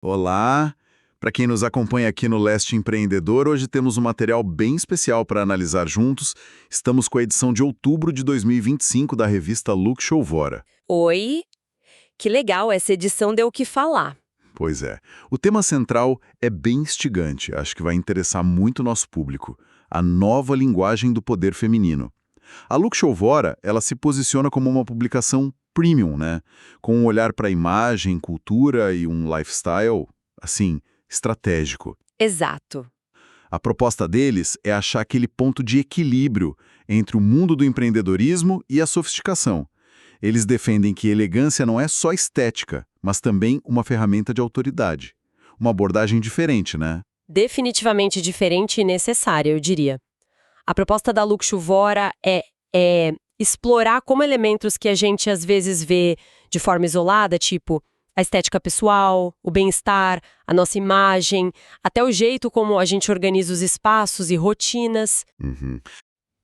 Olá! Para quem nos acompanha aqui no Leste Empreendedor, hoje temos um material bem especial para analisar juntos. Estamos com a edição de outubro de 2025 da revista Look Show-Vora. Oi, que legal, essa edição deu o que falar. Pois é, o tema central é bem instigante, acho que vai interessar muito o nosso público. A nova linguagem do poder feminino. A Look Show-Vora, ela se posiciona como uma publicação premium, né? Com um olhar para a imagem, cultura e um lifestyle, assim, estratégico. Exato. A proposta deles é achar aquele ponto de equilíbrio entre o mundo do empreendedorismo e a sofisticação. Eles defendem que elegância não é só estética, mas também uma ferramenta de autoridade. Uma abordagem diferente, né? Definitivamente diferente e necessária, eu diria. A proposta da Look Show-Vora é explorar como elementos que a gente às vezes vê de forma isolada, tipo a estética pessoal, o bem-estar, a nossa imagem, até o jeito como a gente organiza os espaços e rotinas.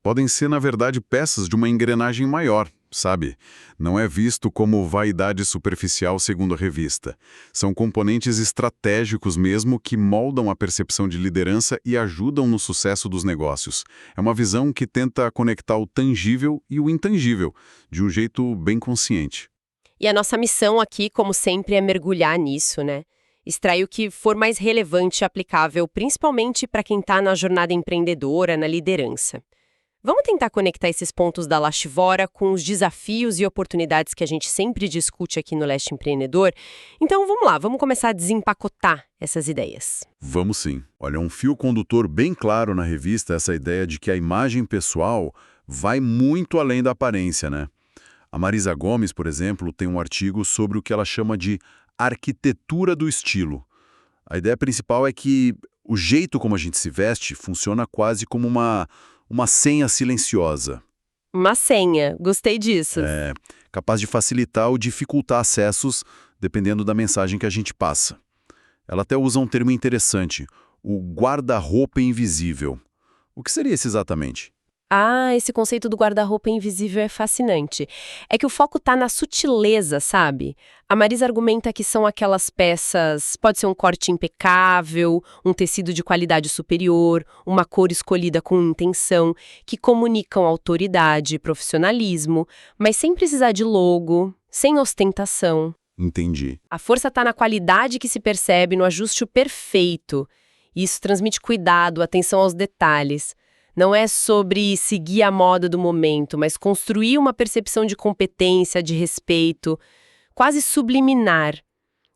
Podem ser, na verdade, peças de uma engrenagem maior, sabe? Não é visto como vaidade superficial segundo a revista. São componentes estratégicos mesmo que moldam a percepção de liderança e ajudam no sucesso dos negócios. É uma visão que tenta conectar o tangível e o intangível, de um jeito bem consciente. E a nossa missão aqui, como sempre, é mergulhar nisso, né? Extrair o que for mais relevante e aplicável, principalmente para quem está na jornada empreendedora, na liderança. Vamos tentar conectar esses pontos da Lastivora com os desafios e oportunidades que a gente sempre discute aqui no Leste Empreendedor. Então vamos lá, vamos começar a desempacotar essas ideias. Vamos sim. Olha, um fio condutor bem claro na revista é essa ideia de que a imagem pessoal vai muito além da aparência, né? A Marisa Gomes, por exemplo, tem um artigo sobre o que ela chama de arquitetura do estilo. A ideia principal é que o jeito como a gente se veste funciona quase como uma senha silenciosa. Uma senha, gostei disso. É capaz de facilitar ou dificultar acessos dependendo da mensagem que a gente passa. Ela até usa um termo interessante, o guarda-roupa invisível. O que seria esse exatamente? Ah, esse conceito do guarda-roupa invisível é fascinante. É que o foco tá na sutileza, sabe? A Marisa argumenta que são aquelas peças, pode ser um corte impecável, um tecido de qualidade superior, uma cor escolhida com intenção, que comunicam autoridade, profissionalismo, mas sem precisar de logo, sem ostentação. Entendi. A força tá na qualidade que se percebe, no ajuste perfeito. Isso transmite cuidado, atenção aos detalhes. Não é sobre seguir a moda do momento, mas construir uma percepção de competência, de respeito, quase subliminar.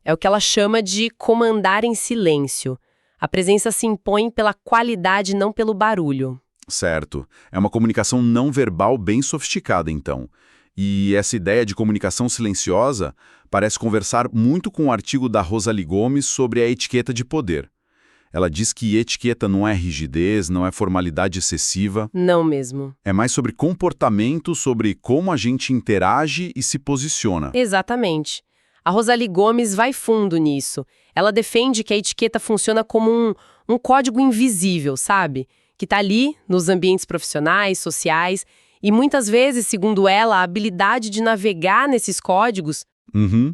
É o que ela chama de comandar em silêncio. A presença se impõe pela qualidade, não pelo barulho. Certo. É uma comunicação não verbal bem sofisticada, então. E essa ideia de comunicação silenciosa parece conversar muito com o artigo da Rosalie Gomes sobre a etiqueta de poder. Ela diz que etiqueta não é rigidez, não é formalidade excessiva. Não mesmo. É mais sobre comportamento, sobre como a gente interage e se posiciona. Exatamente. A Rosalie Gomes vai fundo nisso. Ela defende que a etiqueta funciona como um código invisível, sabe? Que está ali nos ambientes profissionais, sociais, e muitas vezes, segundo ela, a habilidade de navegar nesses códigos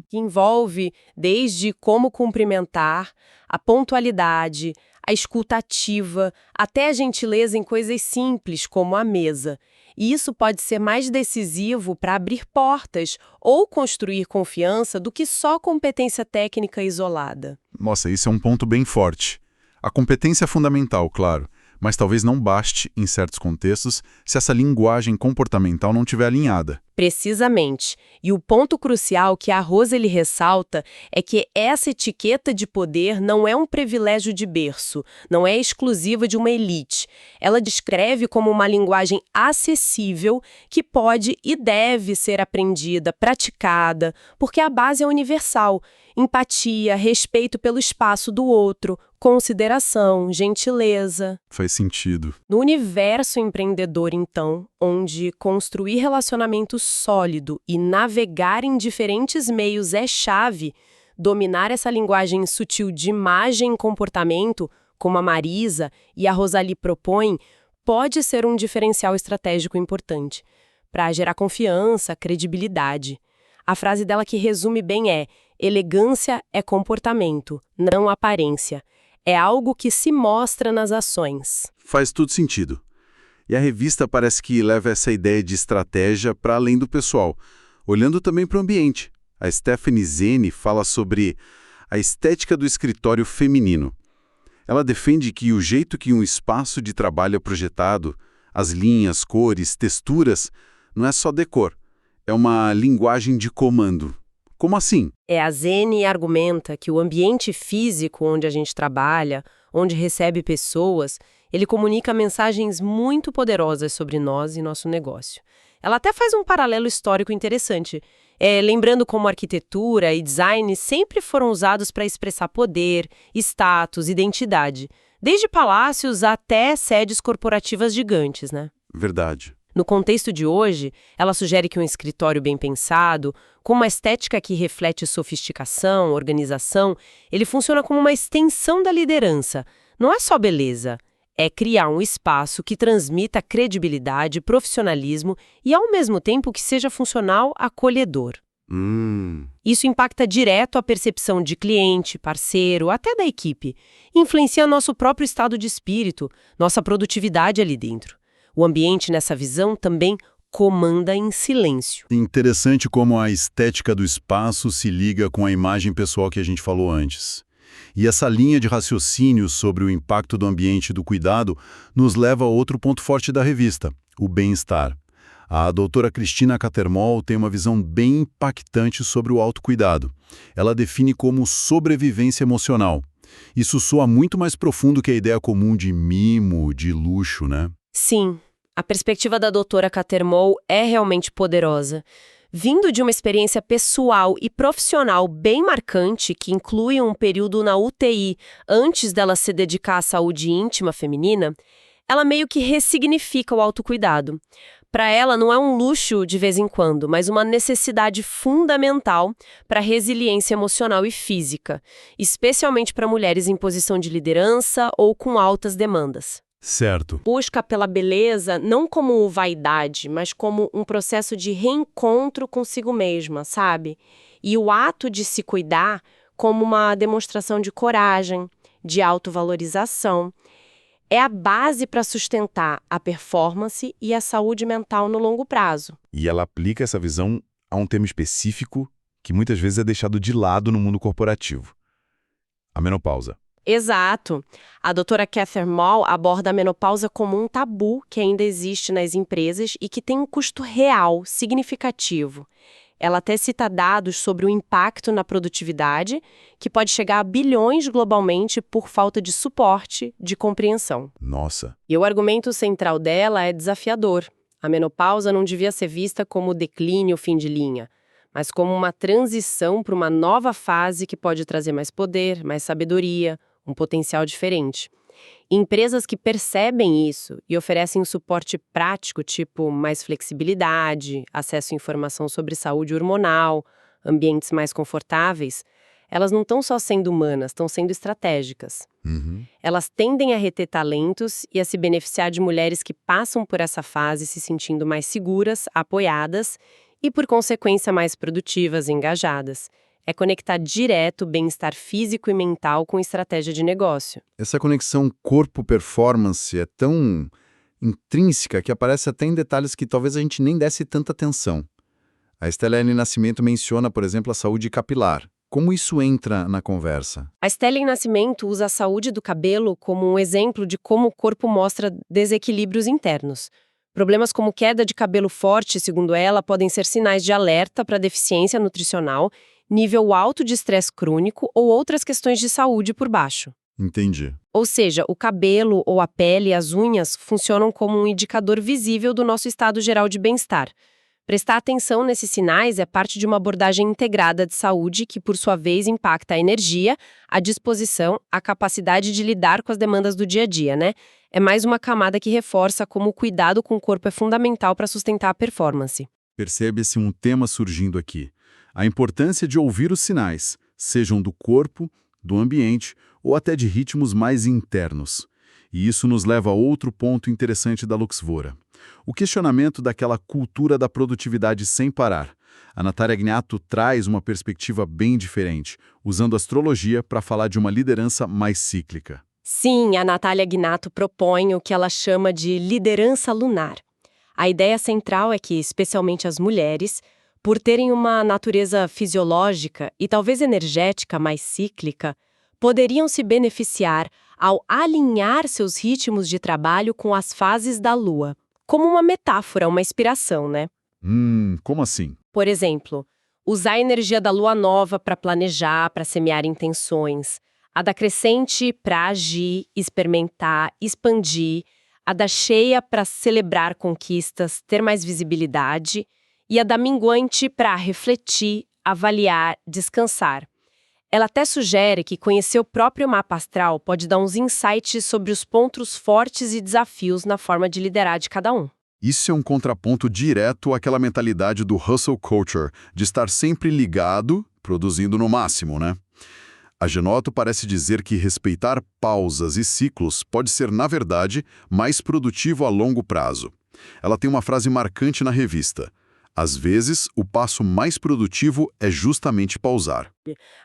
que envolve desde como cumprimentar, a pontualidade, a escuta ativa, até a gentileza em coisas simples, como a mesa. E isso pode ser mais decisivo para abrir portas ou construir confiança do que só competência técnica isolada. Nossa, isso é um ponto bem forte. A competência é fundamental, claro, mas talvez não baste, em certos contextos, se essa linguagem comportamental não estiver alinhada. Precisamente. E o ponto crucial que a Rosalie ressalta é que essa etiqueta de poder não é um privilégio de berço, não é exclusiva de uma elite. Ela descreve como uma linguagem acessível que pode e deve ser aprendida, praticada, porque a base é universal. Empatia, respeito pelo espaço do outro, consideração, gentileza. Faz sentido. No universo empreendedor, então, onde construir relacionamento sólido e navegar em diferentes meios é chave, dominar essa linguagem sutil de imagem e comportamento, como a Marisa e a Rosalie propõem, pode ser um diferencial estratégico importante para gerar confiança, credibilidade. A frase dela que resume bem é: Elegância é comportamento, não aparência. É algo que se mostra nas ações. Faz tudo sentido. E a revista parece que leva essa ideia de estratégia para além do pessoal, olhando também para o ambiente. A Stephanie Zene fala sobre a estética do escritório feminino. Ela defende que o jeito que um espaço de trabalho é projetado, as linhas, cores, texturas, não é só decor, é uma linguagem de comando. Como assim? A Zene argumenta que o ambiente físico onde a gente trabalha, onde recebe pessoas, ele comunica mensagens muito poderosas sobre nós e nosso negócio. Ela até faz um paralelo histórico interessante, lembrando como arquitetura e design sempre foram usados para expressar poder, status, identidade, desde palácios até sedes corporativas gigantes, né? Verdade. No contexto de hoje, ela sugere que um escritório bem pensado, com uma estética que reflete sofisticação, organização, ele funciona como uma extensão da liderança. Não é só beleza, é criar um espaço que transmita credibilidade, profissionalismo e, ao mesmo tempo, que seja funcional, acolhedor. Isso impacta direto a percepção de cliente, parceiro, até da equipe. Influencia nosso próprio estado de espírito, nossa produtividade ali dentro. O ambiente, nessa visão, também comanda em silêncio. Interessante como a estética do espaço se liga com a imagem pessoal que a gente falou antes. E essa linha de raciocínio sobre o impacto do ambiente e do cuidado nos leva a outro ponto forte da revista, o bem-estar. A doutora Cristina Cattermole tem uma visão bem impactante sobre o autocuidado. Ela define como sobrevivência emocional. Isso soa muito mais profundo que a ideia comum de mimo, de luxo, né? Sim. A perspectiva da doutora Cattermole é realmente poderosa. Vindo de uma experiência pessoal e profissional bem marcante, que inclui um período na UTI antes dela se dedicar à saúde íntima feminina, ela meio que ressignifica o autocuidado. Para ela, não é um luxo de vez em quando, mas uma necessidade fundamental para a resiliência emocional e física, especialmente para mulheres em posição de liderança ou com altas demandas. Certo. Busca pela beleza não como vaidade, mas como um processo de reencontro consigo mesma, sabe? E o ato de se cuidar como uma demonstração de coragem, de autovalorização. É a base para sustentar a performance e a saúde mental no longo prazo. E ela aplica essa visão a um tema específico que muitas vezes é deixado de lado no mundo corporativo: a menopausa. Exato. A doutora Cattermole aborda a menopausa como um tabu que ainda existe nas empresas e que tem um custo real, significativo. Ela até cita dados sobre o impacto na produtividade, que pode chegar a bilhões globalmente por falta de suporte, de compreensão. Nossa. E o argumento central dela é desafiador. A menopausa não devia ser vista como declínio, fim de linha, mas como uma transição para uma nova fase que pode trazer mais poder, mais sabedoria, um potencial diferente. Empresas que percebem isso e oferecem um suporte prático, tipo mais flexibilidade, acesso à informação sobre saúde hormonal, ambientes mais confortáveis, elas não estão só sendo humanas, estão sendo estratégicas. Elas tendem a reter talentos e a se beneficiar de mulheres que passam por essa fase se sentindo mais seguras, apoiadas e, por consequência, mais produtivas e engajadas. É conectar direto o bem-estar físico e mental com estratégia de negócio. Essa conexão corpo-performance é tão intrínseca que aparece até em detalhes que talvez a gente nem desse tanta atenção. A Stellene Nascimento menciona, por exemplo, a saúde capilar. Como isso entra na conversa? A Stellene Nascimento usa a saúde do cabelo como um exemplo de como o corpo mostra desequilíbrios internos. Problemas como queda de cabelo forte, segundo ela, podem ser sinais de alerta para deficiência nutricional, nível alto de estresse crônico ou outras questões de saúde por baixo. Entendi. Ou seja, o cabelo ou a pele e as unhas funcionam como um indicador visível do nosso estado geral de bem-estar. Prestar atenção nesses sinais é parte de uma abordagem integrada de saúde que, por sua vez, impacta a energia, a disposição, a capacidade de lidar com as demandas do dia a dia, né? É mais uma camada que reforça como o cuidado com o corpo é fundamental para sustentar a performance. Percebe-se um tema surgindo aqui. A importância de ouvir os sinais, sejam do corpo, do ambiente ou até de ritmos mais internos. E isso nos leva a outro ponto interessante da Luxvora. O questionamento daquela cultura da produtividade sem parar. A Natália Gnatto traz uma perspectiva bem diferente, usando astrologia para falar de uma liderança mais cíclica. Sim, a Natália Gnatto propõe o que ela chama de liderança lunar. A ideia central é que, especialmente as mulheres, por terem uma natureza fisiológica e talvez energética mais cíclica, poderiam se beneficiar ao alinhar seus ritmos de trabalho com as fases da Lua. Como uma metáfora, uma inspiração, né? Como assim? Por exemplo, usar a energia da lua nova para planejar, para semear intenções, a da crescente para agir, experimentar, expandir, a da cheia para celebrar conquistas, ter mais visibilidade, e a da minguante para refletir, avaliar, descansar. Ela até sugere que conhecer o próprio mapa astral pode dar uns insights sobre os pontos fortes e desafios na forma de liderar de cada um. Isso é um contraponto direto àquela mentalidade do hustle culture, de estar sempre ligado, produzindo no máximo, né? A Gnatto parece dizer que respeitar pausas e ciclos pode ser, na verdade, mais produtivo a longo prazo. Ela tem uma frase marcante na revista: às vezes, o passo mais produtivo é justamente pausar.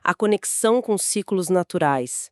A conexão com ciclos naturais.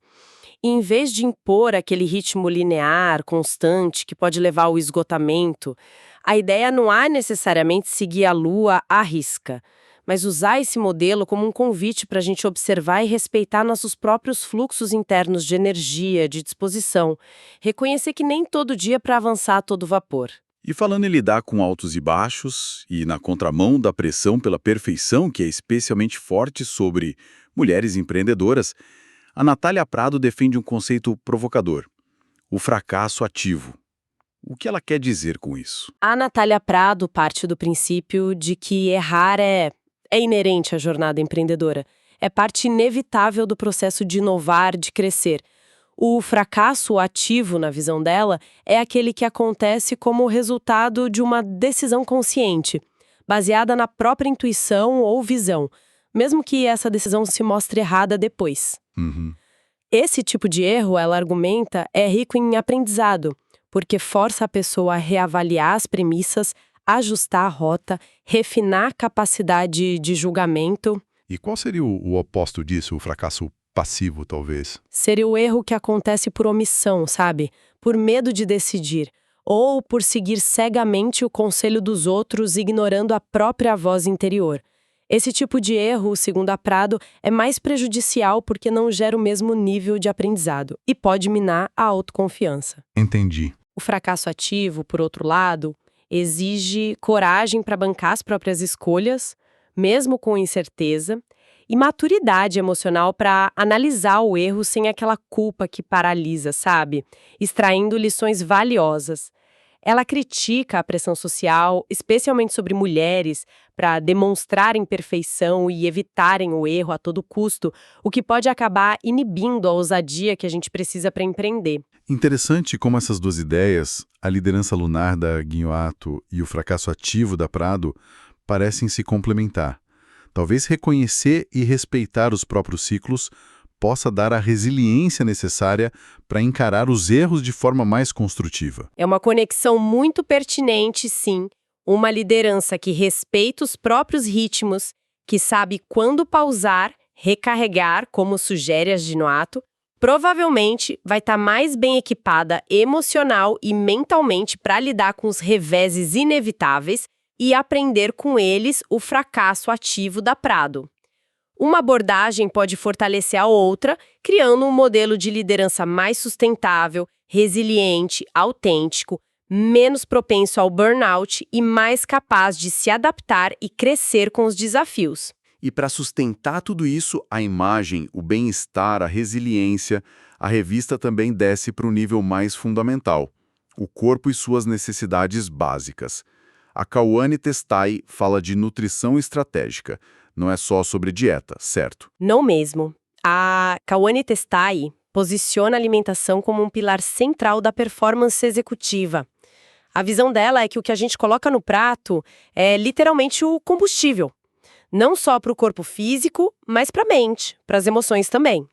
E em vez de impor aquele ritmo linear, constante, que pode levar ao esgotamento, a ideia não é necessariamente seguir a lua à risca, mas usar esse modelo como um convite para a gente observar e respeitar nossos próprios fluxos internos de energia, de disposição. Reconhecer que nem todo dia é para avançar a todo vapor. E falando em lidar com altos e baixos, e na contramão da pressão pela perfeição, que é especialmente forte sobre mulheres empreendedoras, a Natália Prado defende um conceito provocador: o fracasso ativo. O que ela quer dizer com isso? A Natália Prado parte do princípio de que errar é inerente à jornada empreendedora. É parte inevitável do processo de inovar, de crescer. O fracasso ativo, na visão dela, é aquele que acontece como resultado de uma decisão consciente, baseada na própria intuição ou visão, mesmo que essa decisão se mostre errada depois. Esse tipo de erro, ela argumenta, é rico em aprendizado, porque força a pessoa a reavaliar as premissas, ajustar a rota, refinar a capacidade de julgamento. E qual seria o oposto disso, o fracasso passivo, talvez? Seria o erro que acontece por omissão, sabe? Por medo de decidir, ou por seguir cegamente o conselho dos outros, ignorando a própria voz interior. Esse tipo de erro, segundo a Prado, é mais prejudicial porque não gera o mesmo nível de aprendizado e pode minar a autoconfiança. Entendi. O fracasso ativo, por outro lado, exige coragem para bancar as próprias escolhas, mesmo com incerteza, e maturidade emocional para analisar o erro sem aquela culpa que paralisa, sabe? Extraindo lições valiosas. Ela critica a pressão social, especialmente sobre mulheres, para demonstrarem perfeição e evitarem o erro a todo custo, o que pode acabar inibindo a ousadia que a gente precisa para empreender. Interessante como essas duas ideias, a liderança lunar da Gnatto e o fracasso ativo da Prado, parecem se complementar. Talvez reconhecer e respeitar os próprios ciclos possa dar a resiliência necessária para encarar os erros de forma mais construtiva. É uma conexão muito pertinente, sim. Uma liderança que respeita os próprios ritmos, que sabe quando pausar, recarregar, como sugere a Gnatto, provavelmente vai estar mais bem equipada emocional e mentalmente para lidar com os reveses inevitáveis e aprender com eles o fracasso ativo da Prado. Uma abordagem pode fortalecer a outra, criando um modelo de liderança mais sustentável, resiliente, autêntico, menos propenso ao burnout e mais capaz de se adaptar e crescer com os desafios. E para sustentar tudo isso, a imagem, o bem-estar, a resiliência, a revista também desce para um nível mais fundamental: o corpo e suas necessidades básicas. A Kawane Testai fala de nutrição estratégica. Não é só sobre dieta, certo? Não mesmo. A Kawane Testai posiciona a alimentação como um pilar central da performance executiva. A visão dela é que o que a gente coloca no prato é literalmente o combustível. Não só para o corpo físico, mas para a mente, para as emoções também.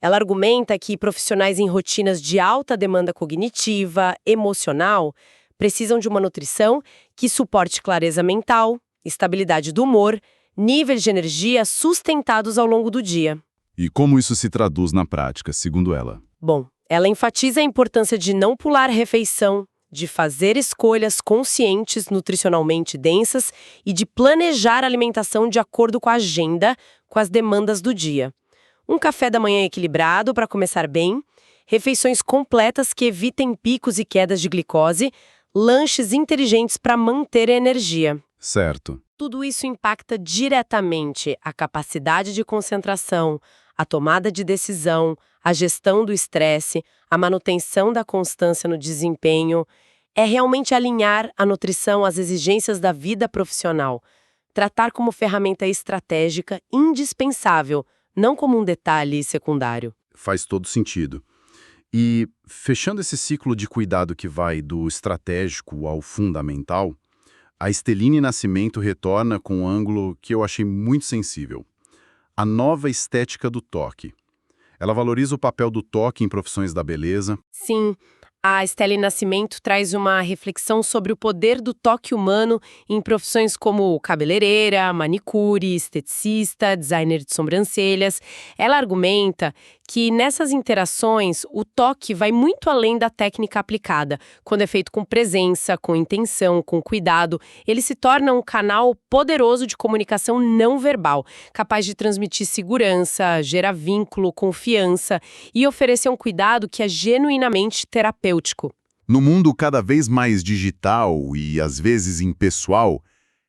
Ela argumenta que profissionais em rotinas de alta demanda cognitiva, emocional, precisam de uma nutrição que suporte clareza mental, estabilidade do humor, níveis de energia sustentados ao longo do dia. E como isso se traduz na prática, segundo ela? Bom, ela enfatiza a importância de não pular refeição, de fazer escolhas conscientes nutricionalmente densas e de planejar a alimentação de acordo com a agenda, com as demandas do dia. Um café da manhã equilibrado para começar bem, refeições completas que evitem picos e quedas de glicose, lanches inteligentes para manter a energia. Certo. Tudo isso impacta diretamente a capacidade de concentração, a tomada de decisão, a gestão do estresse, a manutenção da constância no desempenho. É realmente alinhar a nutrição às exigências da vida profissional. Tratar como ferramenta estratégica indispensável, não como um detalhe secundário. Faz todo sentido. E, fechando esse ciclo de cuidado que vai do estratégico ao fundamental, a Esteline Nascimento retorna com um ângulo que eu achei muito sensível. A nova estética do toque. Ela valoriza o papel do toque em profissões da beleza. Sim, a Esteline Nascimento traz uma reflexão sobre o poder do toque humano em profissões como cabeleireira, manicure, esteticista, designer de sobrancelhas. Ela argumenta que nessas interações o toque vai muito além da técnica aplicada. Quando é feito com presença, com intenção, com cuidado, ele se torna um canal poderoso de comunicação não verbal, capaz de transmitir segurança, gerar vínculo, confiança e oferecer um cuidado que é genuinamente terapêutico. No mundo cada vez mais digital e, às vezes, impessoal,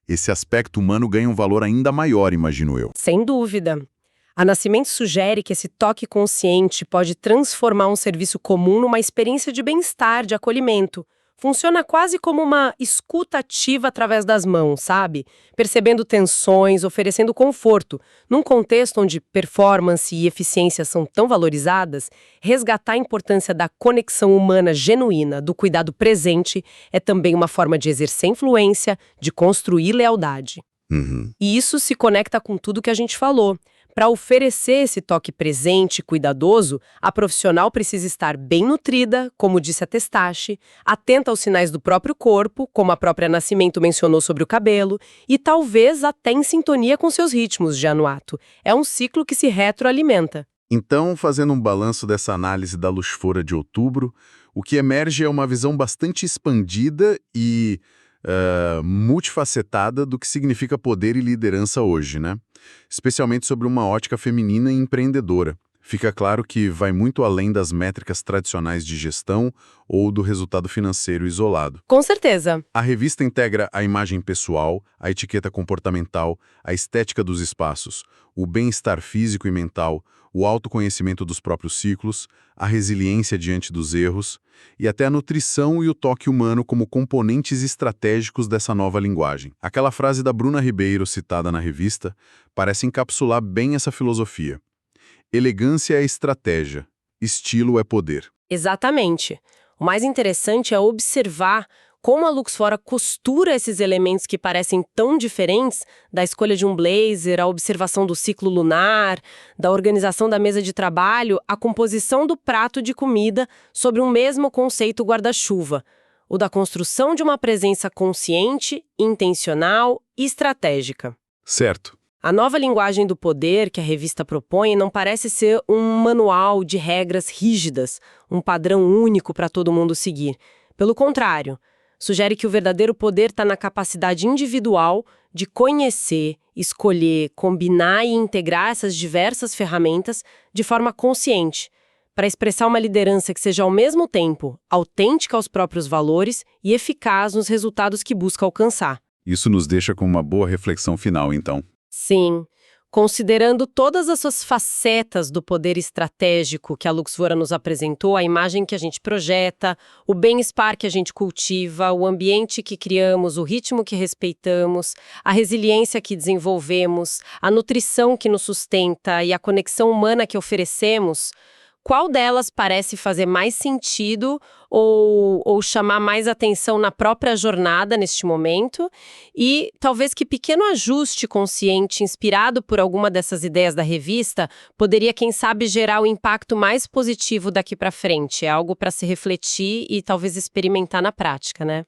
esse aspecto humano ganha um valor ainda maior, imagino eu. Sem dúvida. A Nascimento sugere que esse toque consciente pode transformar um serviço comum numa experiência de bem-estar, de acolhimento. Funciona quase como uma escuta ativa através das mãos, sabe? Percebendo tensões, oferecendo conforto. Num contexto onde performance e eficiência são tão valorizadas, resgatar a importância da conexão humana genuína, do cuidado presente, é também uma forma de exercer influência, de construir lealdade. E isso se conecta com tudo que a gente falou. Para oferecer esse toque presente e cuidadoso, a profissional precisa estar bem nutrida, como disse a Testache, atenta aos sinais do próprio corpo, como a própria Nascimento mencionou sobre o cabelo, e talvez até em sintonia com seus ritmos já no ato. É um ciclo que se retroalimenta. Então, fazendo um balanço dessa análise da Luz Fora de outubro, o que emerge é uma visão bastante expandida e multifacetada do que significa poder e liderança hoje, né? Especialmente sobre uma ótica feminina e empreendedora. Fica claro que vai muito além das métricas tradicionais de gestão ou do resultado financeiro isolado. Com certeza. A revista integra a imagem pessoal, a etiqueta comportamental, a estética dos espaços, o bem-estar físico e mental, o autoconhecimento dos próprios ciclos, a resiliência diante dos erros e até a nutrição e o toque humano como componentes estratégicos dessa nova linguagem. Aquela frase da Bruna Ribeiro citada na revista parece encapsular bem essa filosofia. Elegância é estratégia, estilo é poder. Exatamente. O mais interessante é observar como a Luxfora costura esses elementos que parecem tão diferentes, da escolha de um blazer, a observação do ciclo lunar, da organização da mesa de trabalho, a composição do prato de comida sobre um mesmo conceito guarda-chuva, o da construção de uma presença consciente, intencional e estratégica. Certo. A nova linguagem do poder que a revista propõe não parece ser um manual de regras rígidas, um padrão único para todo mundo seguir. Pelo contrário, sugere que o verdadeiro poder está na capacidade individual de conhecer, escolher, combinar e integrar essas diversas ferramentas de forma consciente, para expressar uma liderança que seja ao mesmo tempo autêntica aos próprios valores e eficaz nos resultados que busca alcançar. Isso nos deixa com uma boa reflexão final, então. Sim, considerando todas as suas facetas do poder estratégico que a Luxfora nos apresentou, a imagem que a gente projeta, o bem-estar que a gente cultiva, o ambiente que criamos, o ritmo que respeitamos, a resiliência que desenvolvemos, a nutrição que nos sustenta e a conexão humana que oferecemos, qual delas parece fazer mais sentido ou chamar mais atenção na própria jornada neste momento, e talvez que pequeno ajuste consciente inspirado por alguma dessas ideias da revista poderia, quem sabe, gerar o impacto mais positivo daqui para frente. É algo para se refletir e talvez experimentar na prática, né?